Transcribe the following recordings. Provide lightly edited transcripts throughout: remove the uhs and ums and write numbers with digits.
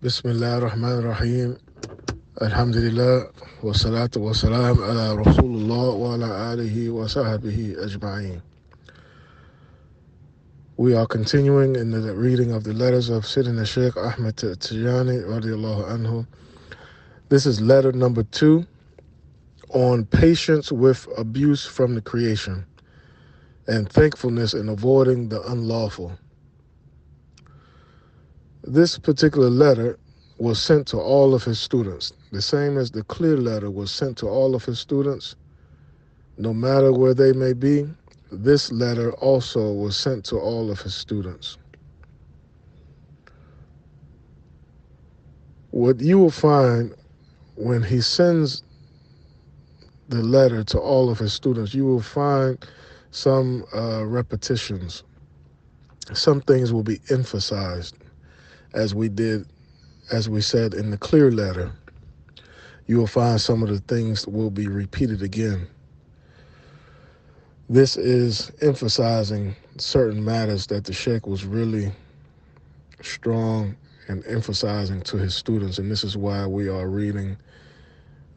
Bismillah ar-Rahman ar-Rahim. Alhamdulillah. Wa salatu wa salam ala Rasulullah wa ala alihi wa sahbihi ajma'een. We are continuing in the reading of the letters of Sayyidina Shaykh Ahmad Tijani radiallahu anhu. This is letter number 2 on patience with abuse from the creation and thankfulness in avoiding the unlawful. This particular letter was sent to all of his students, the same as the clear letter was sent to all of his students, no matter where they may be. This letter also was sent to all of his students. What you will find when he sends the letter to all of his students, you will find some repetitions. Some things will be emphasized, as we said in the clear letter. You will find some of the things will be repeated again. This is emphasizing certain matters that the Shaykh was really strong in emphasizing to his students, and this is why we are reading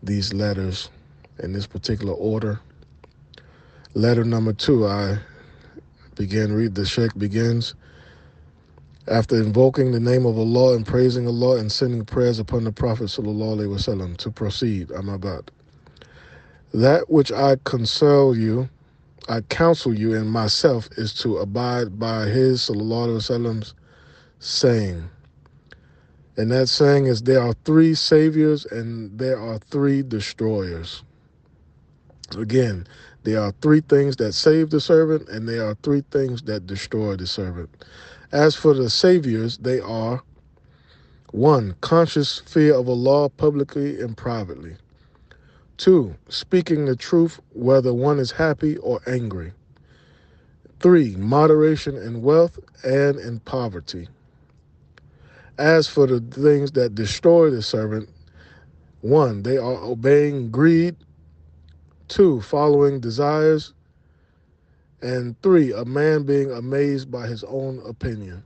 these letters in this particular order. Letter number 2, the Shaykh begins, after invoking the name of Allah and praising Allah and sending prayers upon the Prophet ﷺ, to proceed. Ahmad. That which I counsel you and myself is to abide by his ﷺ's saying. And that saying is, there are 3 saviors and there are 3 destroyers. Again, there are 3 things that save the servant and there are 3 things that destroy the servant. As for the saviors, they are: 1, conscious fear of Allah publicly and privately. 2, speaking the truth whether one is happy or angry. 3, moderation in wealth and in poverty. As for the things that destroy the servant: 1, they are obeying greed. 2, following desires. And 3, a man being amazed by his own opinion.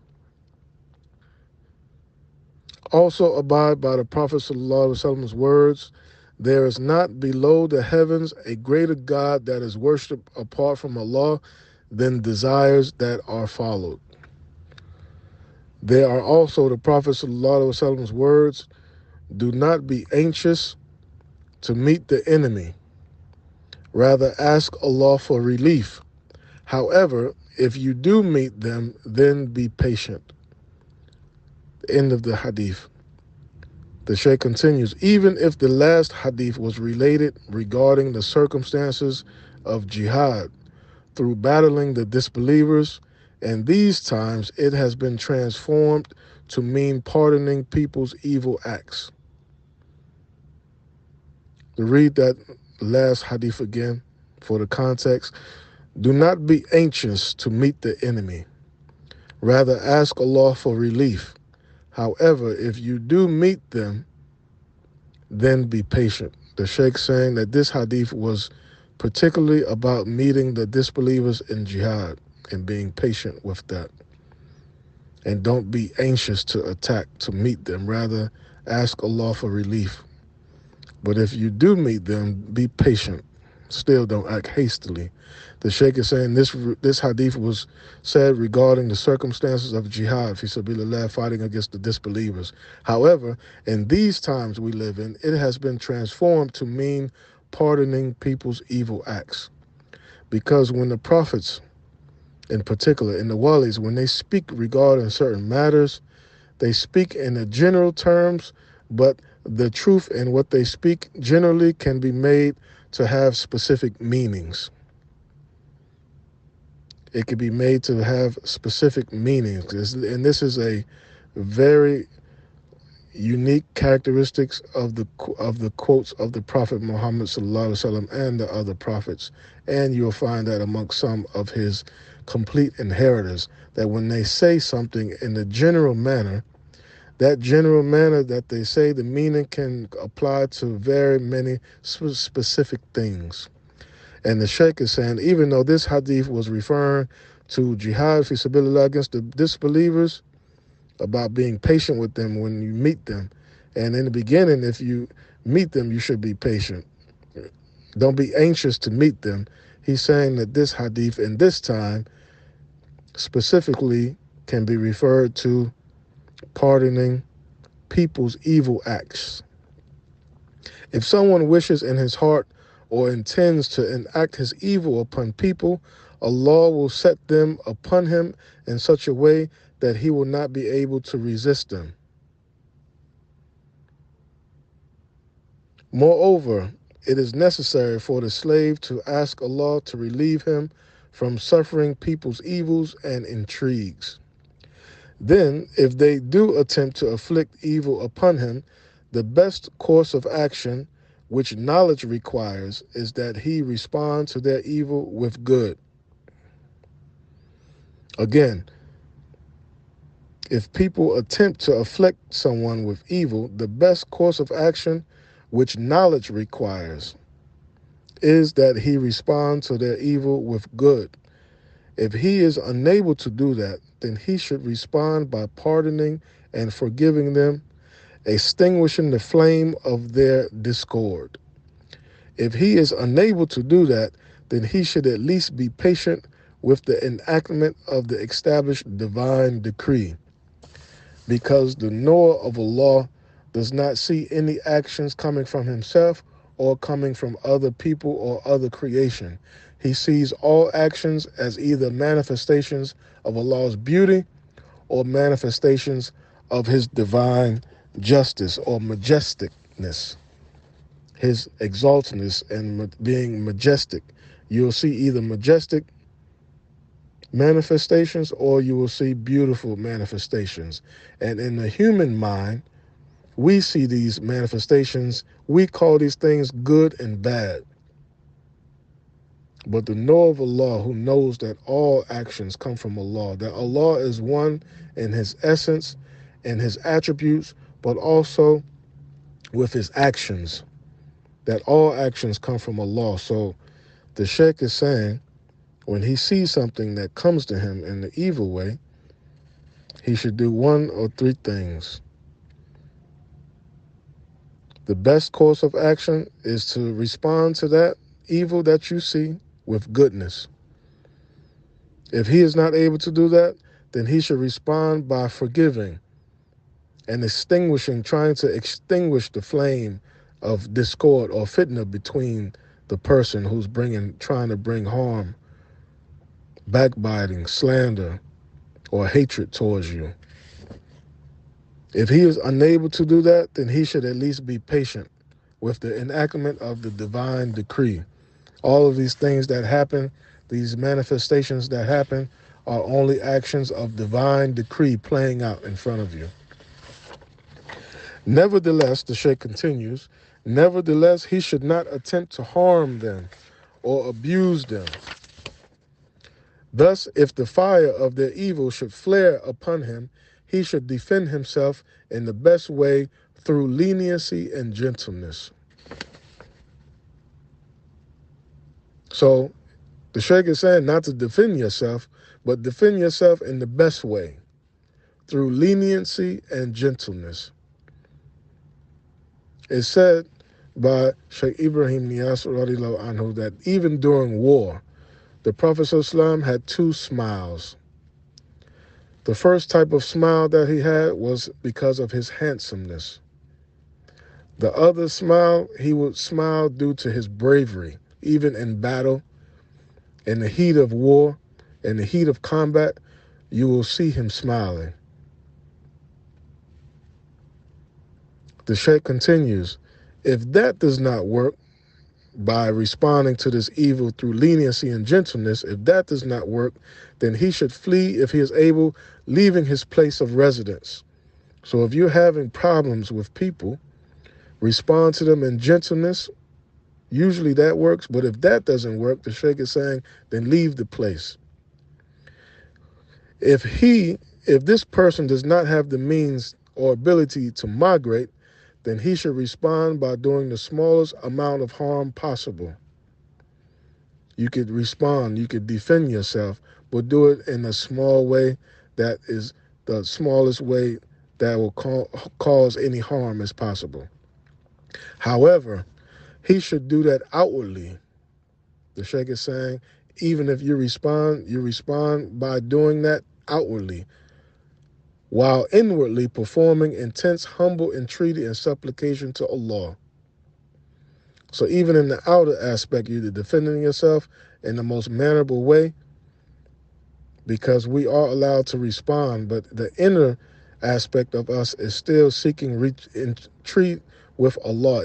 Also abide by the Prophet ﷺ's words: there is not below the heavens a greater God that is worshipped apart from Allah than desires that are followed. There are also the Prophet ﷺ's words: do not be anxious to meet the enemy. Rather ask Allah for relief. However, if you do meet them, then be patient. The end of the hadith. The Shaykh continues, even if the last hadith was related regarding the circumstances of jihad through battling the disbelievers, and these times it has been transformed to mean pardoning people's evil acts. To read that last hadith again for the context: do not be anxious to meet the enemy. Rather ask Allah for relief. However, if you do meet them, then be patient. The Shaykh saying that this hadith was particularly about meeting the disbelievers in jihad and being patient with that. And don't be anxious to meet them. Rather ask Allah for relief. But if you do meet them, be patient. Still don't act hastily. The Shaykh is saying this hadith was said regarding the circumstances of jihad, fi sabilillah, fighting against the disbelievers. However, in these times we live in, it has been transformed to mean pardoning people's evil acts. Because when the prophets, in particular, in the walis, when they speak regarding certain matters, they speak in the general terms, but the truth in what they speak generally can be made to have specific meanings. It can be made to have specific meanings. And this is a very unique characteristics of the quotes of the Prophet Muhammad ﷺ and the other prophets. And you'll find that amongst some of his complete inheritors, that when they say something in the general manner, that general manner that they say, the meaning can apply to very many specific things. And the Shaykh is saying, even though this hadith was referring to jihad fi sabilillah against the disbelievers, about being patient with them when you meet them. And in the beginning, if you meet them, you should be patient. Don't be anxious to meet them. He's saying that this hadith in this time specifically can be referred to pardoning people's evil acts. If someone wishes in his heart or intends to enact his evil upon people, Allah will set them upon him in such a way that he will not be able to resist them. Moreover, it is necessary for the slave to ask Allah to relieve him from suffering people's evils and intrigues. Then, if they do attempt to afflict evil upon him, the best course of action, which knowledge requires, is that he respond to their evil with good. Again, if people attempt to afflict someone with evil, the best course of action, which knowledge requires, is that he respond to their evil with good. If he is unable to do that, then he should respond by pardoning and forgiving them, extinguishing the flame of their discord. If he is unable to do that, then he should at least be patient with the enactment of the established divine decree, because the knower of Allah does not see any actions coming from himself or coming from other people or other creation. He sees all actions as either manifestations of Allah's beauty or manifestations of his divine justice or majesticness, his exaltedness and being majestic. You'll see either majestic manifestations or you will see beautiful manifestations. And in the human mind, we see these manifestations. We call these things good and bad. But the knower of Allah, who knows that all actions come from Allah, that Allah is one in his essence and his attributes, but also with his actions, that all actions come from Allah. So the Shaykh is saying, when he sees something that comes to him in the evil way, he should do one or three things. The best course of action is to respond to that evil that you see with goodness. If he is not able to do that, then he should respond by forgiving and extinguishing, trying to extinguish the flame of discord or fitna between the person who's trying to bring harm, backbiting, slander, or hatred towards you. If he is unable to do that, then he should at least be patient with the enactment of the divine decree. All of these things that happen, these manifestations that happen, are only actions of divine decree playing out in front of you. Nevertheless, the Shaykh continues, nevertheless, he should not attempt to harm them or abuse them. Thus, if the fire of their evil should flare upon him, he should defend himself in the best way through leniency and gentleness. So the Shaykh is saying not to defend yourself, but defend yourself in the best way, through leniency and gentleness. It's said by Shaykh Ibrahim Niyas radiallahu anhu that even during war, the Prophet ﷺ had two smiles. The first type of smile that he had was because of his handsomeness. The other smile, he would smile due to his bravery. Even in battle, in the heat of war, in the heat of combat, you will see him smiling. The Shaykh continues, if that does not work, by responding to this evil through leniency and gentleness, if that does not work, then he should flee if he is able, leaving his place of residence. So if you're having problems with people, respond to them in gentleness. Usually that works, but if that doesn't work, the Shaykh is saying, then leave the place. If this person does not have the means or ability to migrate, then he should respond by doing the smallest amount of harm possible. You could respond, you could defend yourself, but do it in a small way that is the smallest way that will cause any harm as possible. However, he should do that outwardly. The Shaykh is saying, even if you respond by doing that outwardly, while inwardly performing intense, humble entreaty and supplication to Allah. So even in the outer aspect, you're defending yourself in the most mannerable way, because we are allowed to respond, but the inner aspect of us is still seeking entreaty with Allah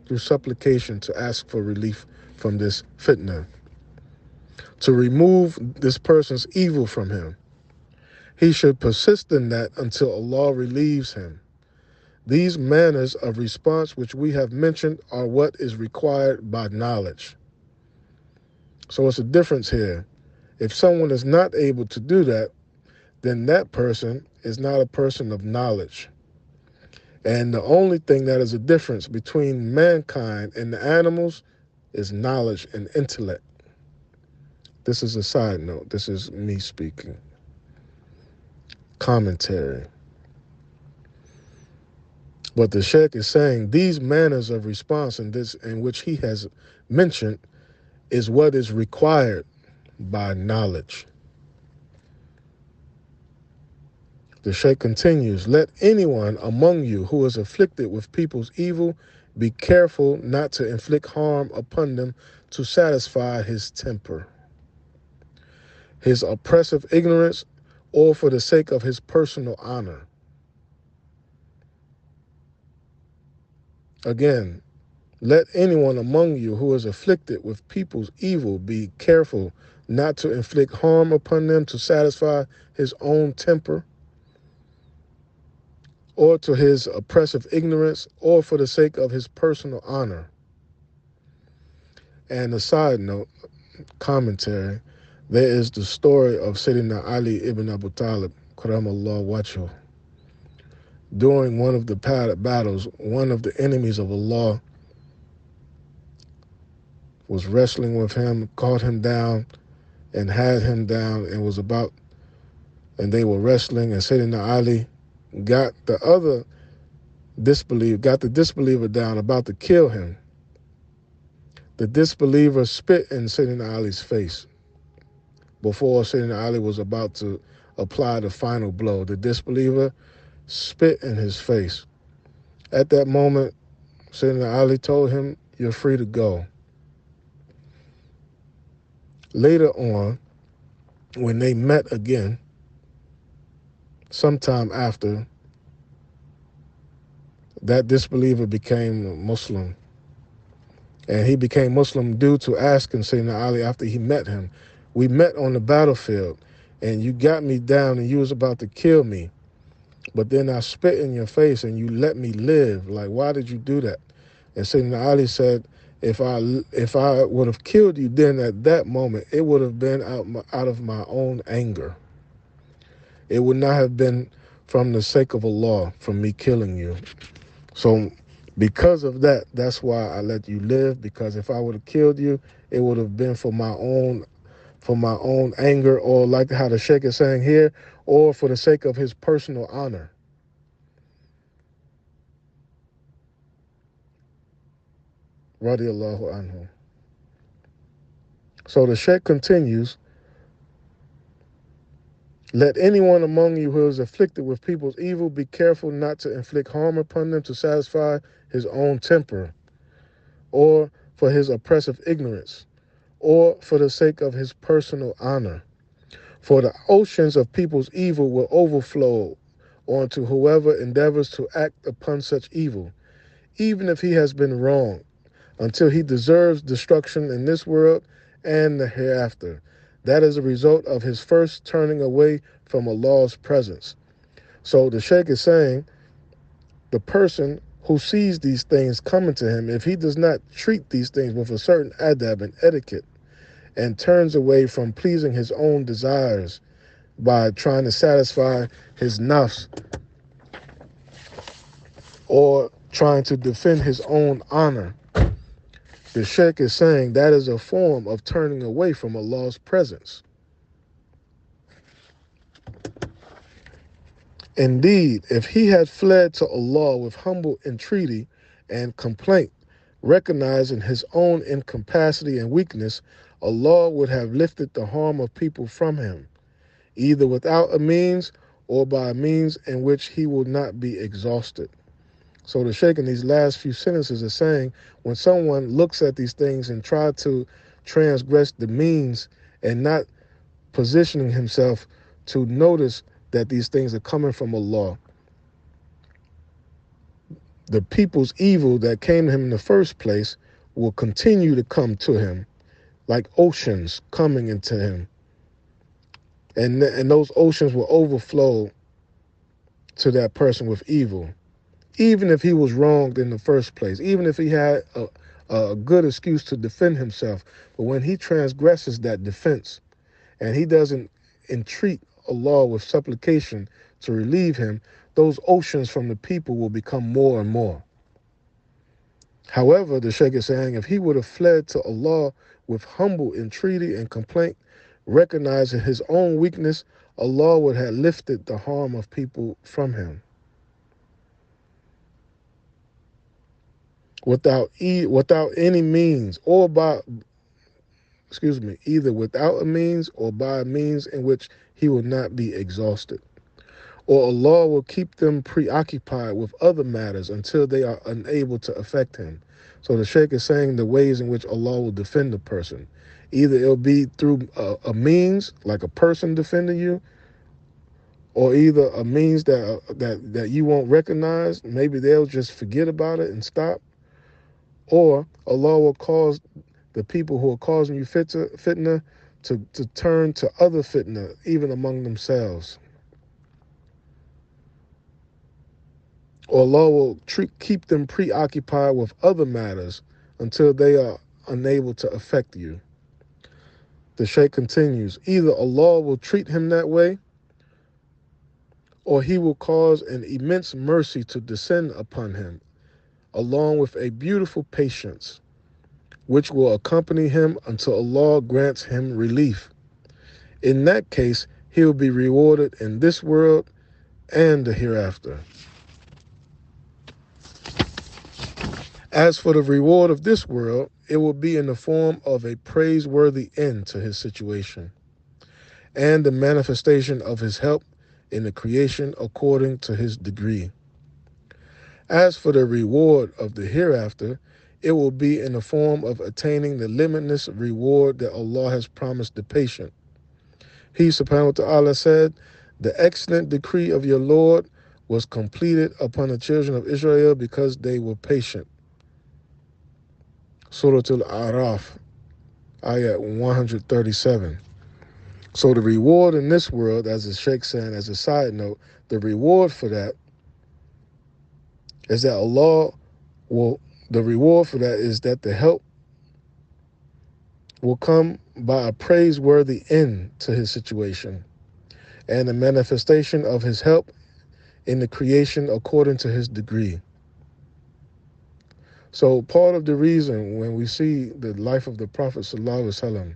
through supplication to ask for relief from this fitna, to remove this person's evil from him. He should persist in that until Allah relieves him. These manners of response which we have mentioned are what is required by knowledge. So it's a difference here. If someone is not able to do that, then that person is not a person of knowledge. And the only thing that is a difference between mankind and the animals is knowledge and intellect. This is a side note. This is me speaking. Commentary. But the Shaykh is saying these manners of response in which he has mentioned is what is required by knowledge. The Shaykh continues, let anyone among you who is afflicted with people's evil be careful not to inflict harm upon them to satisfy his temper, his oppressive ignorance, or for the sake of his personal honor. Again, let anyone among you who is afflicted with people's evil be careful not to inflict harm upon them to satisfy his own temper, or to his oppressive ignorance, or for the sake of his personal honor. And a side note, commentary, there is the story of Sayyidina Ali ibn Abu Talib, Karamallah wajhahu. During one of the battles, one of the enemies of Allah was wrestling with him, caught him down, and had him down, and they were wrestling, and Sayyidina Ali got the disbeliever down, about to kill him. The disbeliever spit in Sayyidina Ali's face before Sayyidina Ali was about to apply the final blow. The disbeliever spit in his face. At that moment, Sayyidina Ali told him, "You're free to go." Later on, when they met again, sometime after, that disbeliever became Muslim. And he became Muslim due to asking Sayyidina Ali after he met him, "We met on the battlefield, and you got me down, and you was about to kill me. But then I spit in your face, and you let me live. Like, why did you do that?" And Sayyidina Ali said, if I would have killed you then at that moment, it would have been out of my own anger. It would not have been from the sake of Allah, from me killing you. So because of that, that's why I let you live, because if I would have killed you, it would have been for my own anger, or like how the Shaykh is saying here, or for the sake of his personal honor. Radiallahu anhu. So the Shaykh continues, let anyone among you who is afflicted with people's evil be careful not to inflict harm upon them to satisfy his own temper, or for his oppressive ignorance, or for the sake of his personal honor. For the oceans of people's evil will overflow onto whoever endeavors to act upon such evil, even if he has been wrong, until he deserves destruction in this world and the hereafter. That is a result of his first turning away from Allah's presence. So the Shaykh is saying, the person who sees these things coming to him, if he does not treat these things with a certain adab and etiquette, and turns away from pleasing his own desires by trying to satisfy his nafs, or trying to defend his own honor, the Shaykh is saying that is a form of turning away from Allah's presence. Indeed, if he had fled to Allah with humble entreaty and complaint, recognizing his own incapacity and weakness, Allah would have lifted the harm of people from him, either without a means or by a means in which he will not be exhausted. So the Shaykh in these last few sentences is saying when someone looks at these things and try to transgress the means and not positioning himself to notice that these things are coming from Allah, the people's evil that came to him in the first place will continue to come to him like oceans coming into him. And those oceans will overflow to that person with evil. Even if he was wronged in the first place, even if he had a good excuse to defend himself. But when he transgresses that defense and he doesn't entreat Allah with supplication to relieve him, those oceans from the people will become more and more. However, the Shaykh is saying if he would have fled to Allah with humble entreaty and complaint, recognizing his own weakness, Allah would have lifted the harm of people from him. Without any means or by, either without a means or by a means in which he will not be exhausted. Or Allah will keep them preoccupied with other matters until they are unable to affect him. So the Shaykh is saying the ways in which Allah will defend a person. Either it'll be through a means, like a person defending you, or either a means that you won't recognize. Maybe they'll just forget about it and stop. Or Allah will cause the people who are causing you fitna to turn to other fitna, even among themselves. Or Allah will keep them preoccupied with other matters until they are unable to affect you. The Shaykh continues, either Allah will treat him that way, or he will cause an immense mercy to descend upon him, along with a beautiful patience, which will accompany him until Allah grants him relief. In that case, he will be rewarded in this world and the hereafter. As for the reward of this world, it will be in the form of a praiseworthy end to his situation and the manifestation of his help in the creation according to his degree. As for the reward of the hereafter, it will be in the form of attaining the limitless reward that Allah has promised the patient. He subhanahu wa ta'ala said, the excellent decree of your Lord was completed upon the children of Israel because they were patient. Surah Al-A'raf, ayat 137. So the reward in this world, as the Shaykh said, as a side note, the reward for that is that the reward for that is that the help will come by a praiseworthy end to his situation and the manifestation of his help in the creation according to his degree. So part of the reason when we see the life of the Prophet ﷺ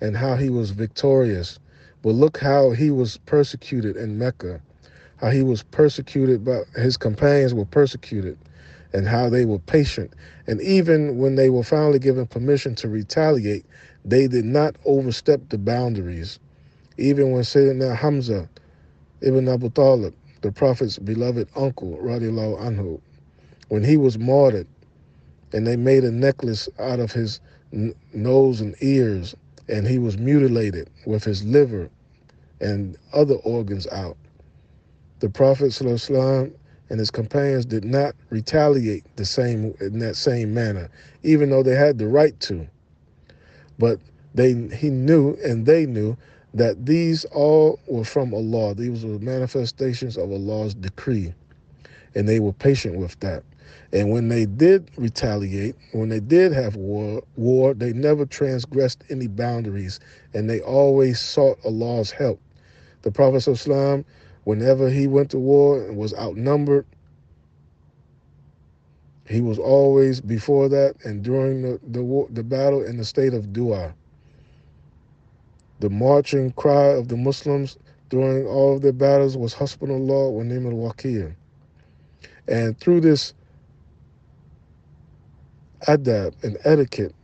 and how he was victorious, but look how he was persecuted in Mecca, how he was persecuted, but his companions were persecuted, and how they were patient. And even when they were finally given permission to retaliate, they did not overstep the boundaries. Even when Sayyidina Hamza ibn Abu Talib, the Prophet's beloved uncle, radiallahu anhu, when he was martyred, and they made a necklace out of his nose and ears, and he was mutilated with his liver and other organs out. The Prophet ﷺ and his companions did not retaliate in that same manner, even though they had the right to. But he knew and they knew that these all were from Allah. These were manifestations of Allah's decree, and they were patient with that. And when they did retaliate, when they did have war, they never transgressed any boundaries, and they always sought Allah's help. The Prophet ﷺ, whenever he went to war and was outnumbered, he was always before that and during the battle in the state of dua. The marching cry of the Muslims during all of their battles was Hasbunallah wa ni'mal wakil. And through this adab and etiquette,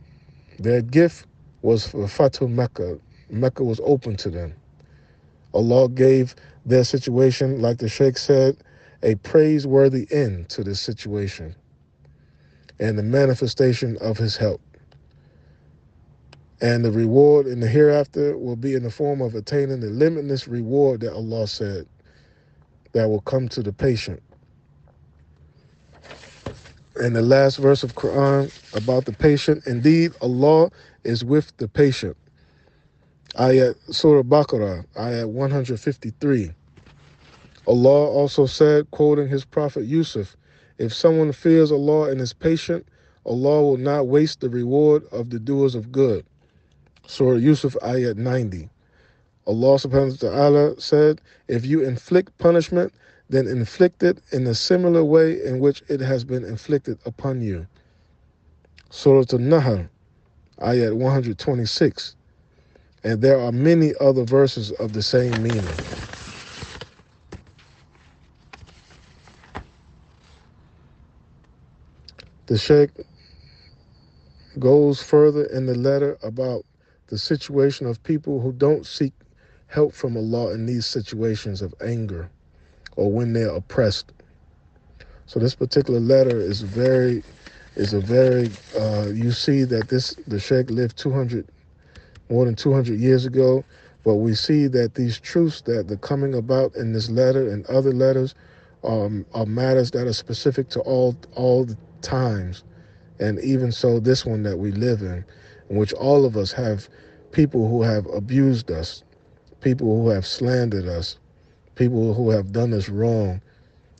their gift was for Fatu Mecca. Mecca was open to them. Allah gave their situation, like the Shaykh said, a praiseworthy end to this situation and the manifestation of his help. And the reward in the hereafter will be in the form of attaining the limitless reward that Allah said that will come to the patient. And the last verse of Quran about the patient, indeed Allah is with the patient. Ayat Surah Baqarah, ayat 153. Allah also said, quoting his prophet Yusuf, if someone fears Allah and is patient, Allah will not waste the reward of the doers of good. Surah Yusuf, ayat 90. Allah subhanahu wa ta'ala said, if you inflict punishment, then inflict it in a similar way in which it has been inflicted upon you. Surah An-Nahl, ayat 126. And there are many other verses of the same meaning. The Shaykh goes further in the letter about the situation of people who don't seek help from Allah in these situations of anger or when they're oppressed. So this particular letter is a very, you see that the Shaykh lived more than 200 years ago, but we see that these truths that are coming about in this letter and other letters are matters that are specific to all the times. And even so, this one that we live in which all of us have people who have abused us, people who have slandered us, people who have done us wrong.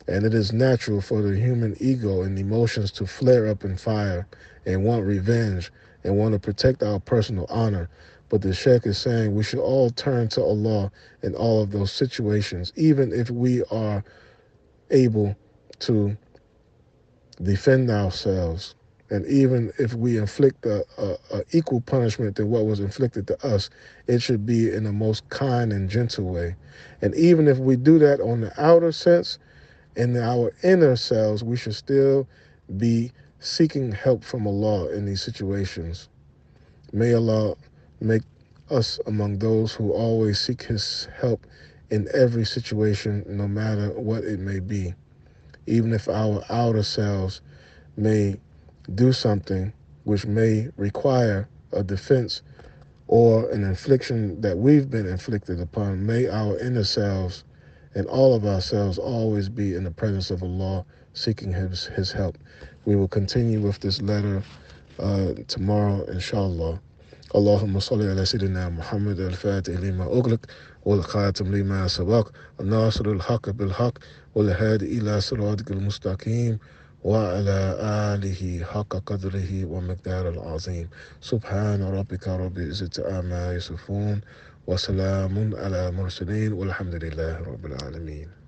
And it is natural for the human ego and emotions to flare up in fire and want revenge and want to protect our personal honor. But the Shaykh is saying we should all turn to Allah in all of those situations, even if we are able to defend ourselves. And even if we inflict a equal punishment than what was inflicted to us, it should be in the most kind and gentle way. And even if we do that on the outer sense, in our inner selves, we should still be seeking help from Allah in these situations. May Allah make us among those who always seek His help in every situation, no matter what it may be. Even if our outer selves may do something which may require a defense or an infliction that we've been inflicted upon, may our inner selves and all of ourselves always be in the presence of Allah, seeking His help. We will continue with this letter tomorrow, inshallah. اللهم صل على سيدنا محمد الفاتح لما أغلق والخاتم لما سبق الناصر الحق بالحق والهادي إلى صراطك المستقيم وعلى آله حق قدره ومقدار العظيم سبحان ربك رب العزة عما يصفون وسلام على المرسلين والحمد لله رب العالمين.